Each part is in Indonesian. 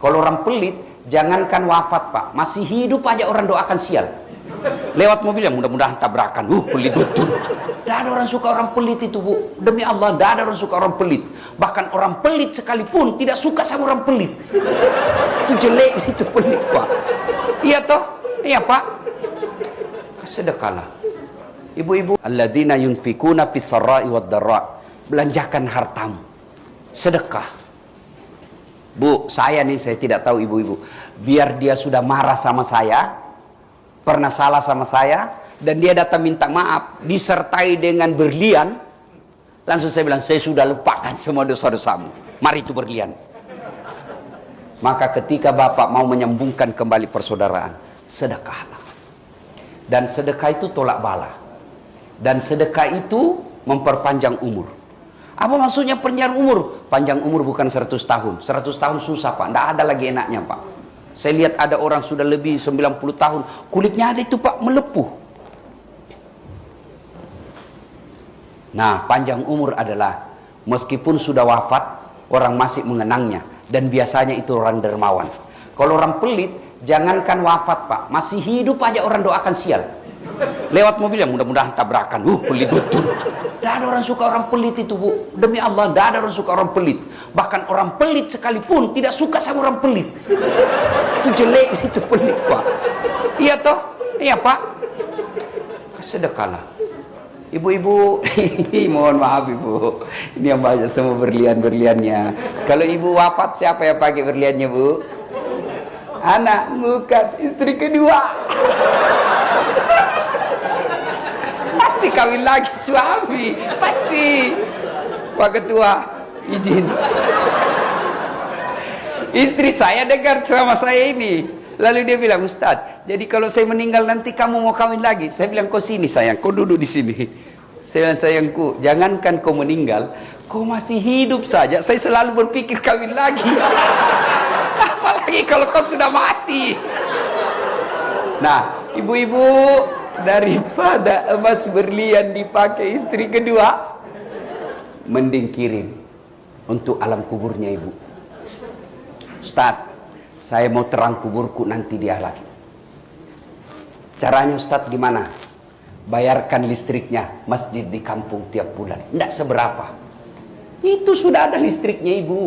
Kalau orang pelit, jangankan wafat Pak, masih hidup aja orang doakan sial. Lewat mobil yang mudah-mudahan tabrakan. Pelit betul. Tidak ada orang suka orang pelit itu, Bu. Demi Allah, tidak ada orang suka orang pelit. Bahkan orang pelit sekalipun tidak suka sama orang pelit. Itu jelek, itu pelit Pak. Iya toh? Iya Pak. Sedekahlah. Ibu-ibu, alladzina yunfikuna fis sarai wad dharra. Belanjakan hartamu. Sedekah. Bu, saya tidak tahu ibu-ibu. Biar dia sudah marah sama saya, pernah salah sama saya, dan dia datang minta maaf, disertai dengan berlian, langsung saya bilang, saya sudah lupakan semua dosa-dosamu. Mari itu berlian. Maka ketika Bapak mau menyambungkan kembali persaudaraan, sedekahlah. Dan sedekah itu tolak bala. Dan sedekah itu memperpanjang umur. Apa maksudnya panjang umur? Panjang umur bukan 100 tahun. 100 tahun susah Pak, tidak ada lagi enaknya Pak. Saya lihat ada orang sudah lebih 90 tahun, kulitnya ada itu Pak, melepuh. Nah, panjang umur adalah meskipun sudah wafat, orang masih mengenangnya. Dan biasanya itu orang dermawan. Kalau orang pelit, jangankan wafat Pak, masih hidup aja orang doakan sial. Lewat mobil yang mudah-mudahan tabrakan. Pelit betul. Tidak ada orang suka orang pelit itu, Bu. Demi Allah, tidak ada orang suka orang pelit. Bahkan orang pelit sekalipun tidak suka sama orang pelit. Itu jelek, itu pelit Pak. Iya toh? Iya Pak. Sedekahlah. Ibu-ibu, mohon maaf Ibu. Ini yang banyak semua berlian-berliannya. Kalau Ibu wafat, siapa yang pakai berliannya, Bu? Anak, bukan, istri kedua. Pasti kawin lagi suami, pasti. Pak Ketua, izin. Istri saya dengar ceramah saya ini, lalu dia bilang, Ustadz, jadi kalau saya meninggal nanti kamu mau kawin lagi? Saya bilang, kau sini sayang, kau duduk di sini. Saya bilang, sayangku, jangankan kau meninggal, kau masih hidup saja, saya selalu berpikir kawin lagi. Apalagi kalau kau sudah mati. Nah, ibu-ibu, daripada emas berlian dipakai istri kedua, mending kirim untuk alam kuburnya Ibu. Ustadz, saya mau terang kuburku nanti di akhirat. Caranya Ustadz gimana? Bayarkan listriknya masjid di kampung tiap bulan. Tidak seberapa. Itu sudah ada listriknya Ibu.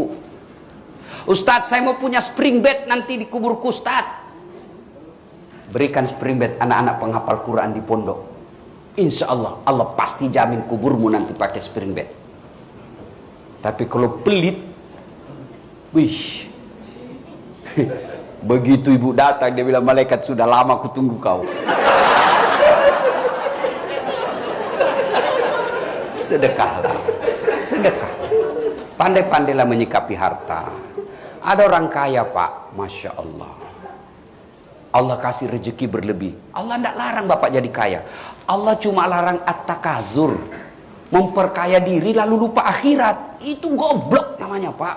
Ustadz, saya mau punya spring bed nanti di kuburku Ustadz. Berikan spring bed anak-anak penghafal Quran di pondok. Insya Allah, Allah pasti jamin kuburmu nanti pakai spring bed. Tapi kalau pelit, wih, begitu Ibu datang, dia bilang, malaikat sudah lama kutunggu kau. Sedekahlah, sedekah. Pandai-pandailah menyikapi harta. Ada orang kaya Pak, Masya Allah. Allah kasih rezeki berlebih. Allah tidak larang Bapak jadi kaya. Allah cuma larang at-takazur. Memperkaya diri lalu lupa akhirat. Itu goblok namanya Pak.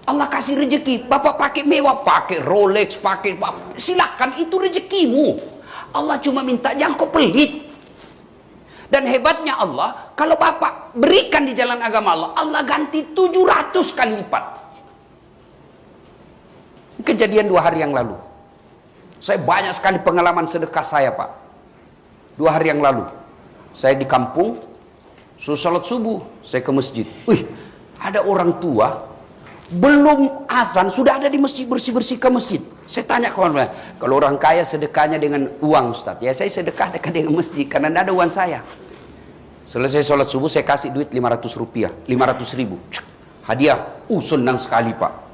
Allah kasih rezeki. Bapak pakai mewah, pakai Rolex, pakai silahkan, itu rezekimu. Allah cuma minta jangan kau pelit. Dan hebatnya Allah, kalau Bapak berikan di jalan agama Allah, Allah ganti 700 kali lipat. Kejadian 2 hari yang lalu. Saya banyak sekali pengalaman sedekah saya Pak. 2 hari yang lalu. Saya di kampung, salat subuh, saya ke masjid. Wih, ada orang tua, belum azan, sudah ada di masjid, bersih-bersih ke masjid. Saya tanya kawan-kawan, kalau orang kaya sedekahnya dengan uang Ustaz. Ya saya sedekah dengan masjid, karena tidak ada uang saya. Selesai salat subuh, saya kasih duit 500 rupiah, 500 ribu. Hadiah, senang sekali Pak.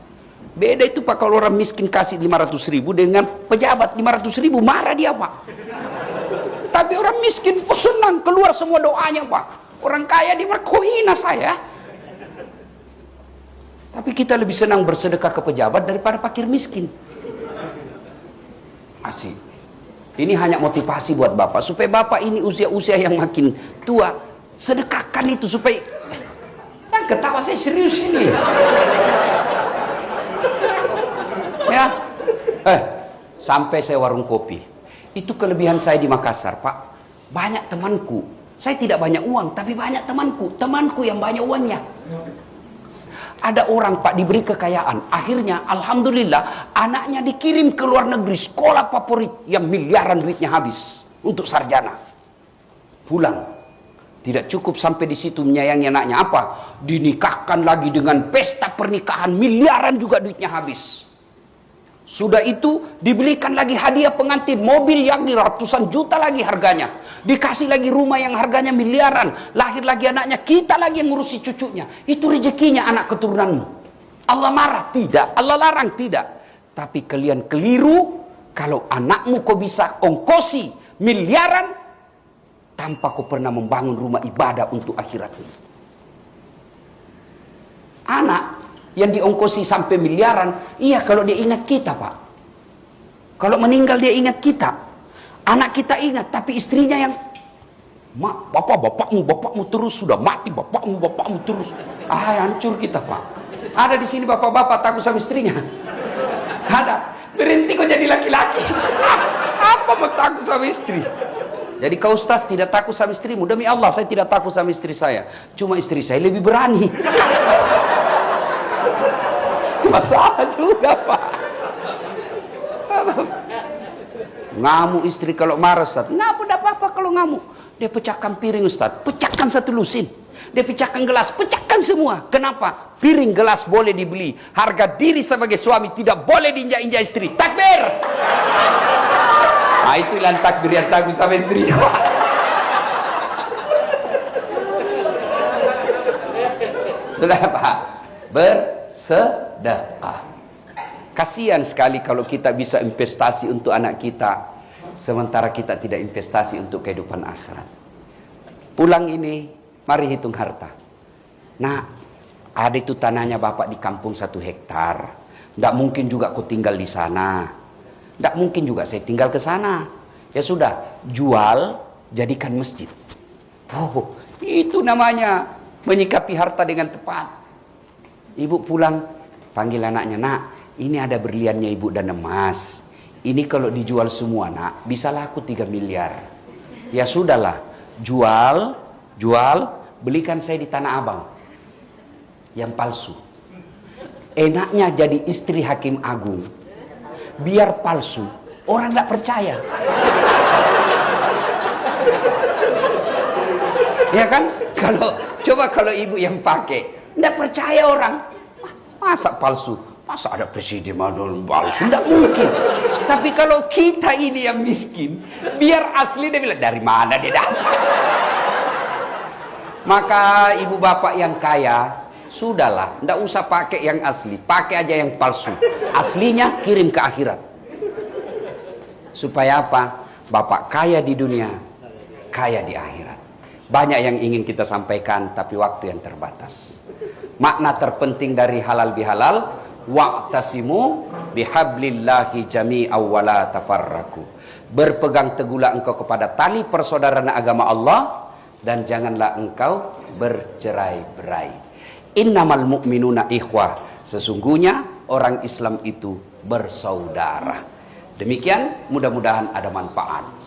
Beda itu Pak, kalau orang miskin kasih 500 ribu dengan pejabat 500 ribu, marah dia Pak. Tapi orang miskin, senang, keluar semua doanya Pak. Orang kaya dia hina saya. Tapi kita lebih senang bersedekah ke pejabat daripada fakir miskin. Asik. Ini hanya motivasi buat Bapak, supaya Bapak ini usia-usia yang makin tua, sedekahkan itu supaya... Yang ketawa saya serius ini. Ya, sampai saya warung kopi. Itu kelebihan saya di Makassar, Pak. Banyak temanku. Saya tidak banyak uang, tapi banyak temanku. Temanku yang banyak uangnya. Ada orang Pak diberi kekayaan, akhirnya alhamdulillah anaknya dikirim ke luar negeri, sekolah favorit yang miliaran duitnya habis untuk sarjana. Pulang, tidak cukup sampai di situ menyayangi anaknya, apa? Dinikahkan lagi dengan pesta pernikahan, miliaran juga duitnya habis. Sudah itu dibelikan lagi hadiah pengantin, mobil yang ratusan juta lagi harganya. Dikasih lagi rumah yang harganya miliaran. Lahir lagi anaknya, kita lagi yang ngurusi cucunya. Itu rezekinya anak keturunanmu. Allah marah? Tidak. Allah larang? Tidak. Tapi kalian keliru kalau anakmu kau bisa ongkosi miliaran tanpa kau pernah membangun rumah ibadah untuk akhiratmu. Anak yang diongkosi sampai miliaran, iya kalau dia ingat kita Pak. Kalau meninggal dia ingat kita. Anak kita ingat, tapi istrinya yang, mak, bapakmu terus, sudah mati bapakmu terus. Hancur kita Pak. Ada di sini bapak-bapak takut sama istrinya? Ada. Berhenti kau jadi laki-laki. Apa mau takut sama istri? Jadi kau Ustaz tidak takut sama istrimu? Demi Allah saya tidak takut sama istri saya. Cuma istri saya lebih berani. Masalah juga Pak. Ngamuk istri kalau marah Ustaz. Ngapa tidak apa-apa kalau ngamuk. Dia pecahkan piring Ustaz, pecahkan satu lusin. Dia pecahkan gelas, pecahkan semua. Kenapa? Piring gelas boleh dibeli, harga diri sebagai suami tidak boleh diinjak-injak istri. Takbir. Nah itulah takbir yang takut sama istri. Sudah Pak, bersedekah. Kasihan sekali kalau kita bisa investasi untuk anak kita, sementara kita tidak investasi untuk kehidupan akhirat. Pulang ini, mari hitung harta. Nah, ada itu tanahnya Bapak di kampung 1 hektar. Tidak mungkin juga kau tinggal di sana. Tidak mungkin juga saya tinggal ke sana. Ya sudah, jual, jadikan masjid. Oh, itu namanya menyikapi harta dengan tepat. Ibu pulang, panggil anaknya, nak, ini ada berliannya ibu dan emas. Ini kalau dijual semua nak, bisa laku 3 miliar. Ya sudahlah, jual, belikan saya di Tanah Abang. Yang palsu. Enaknya jadi istri Hakim Agung. Biar palsu, orang tidak percaya. Ya kan? Kalau ibu yang pakai, tidak percaya orang. Masa palsu? Masa ada presiden palsu? Tidak mungkin. Tapi kalau kita ini yang miskin, biar asli dia bilang, dari mana dia dapat? Maka ibu bapak yang kaya, sudahlah, tidak usah pakai yang asli, pakai aja yang palsu. Aslinya kirim ke akhirat. Supaya apa? Bapak kaya di dunia, kaya di akhirat. Banyak yang ingin kita sampaikan, tapi waktu yang terbatas. Makna terpenting dari halal bihalal, wa'tasimu bihablillahi jami'aw wa la tafarraku. Berpegang teguhlah engkau kepada tali persaudaraan agama Allah, dan janganlah engkau bercerai-berai. Innamal mu'minuna ikhwah. Sesungguhnya orang Islam itu bersaudara. Demikian, mudah-mudahan ada manfaat.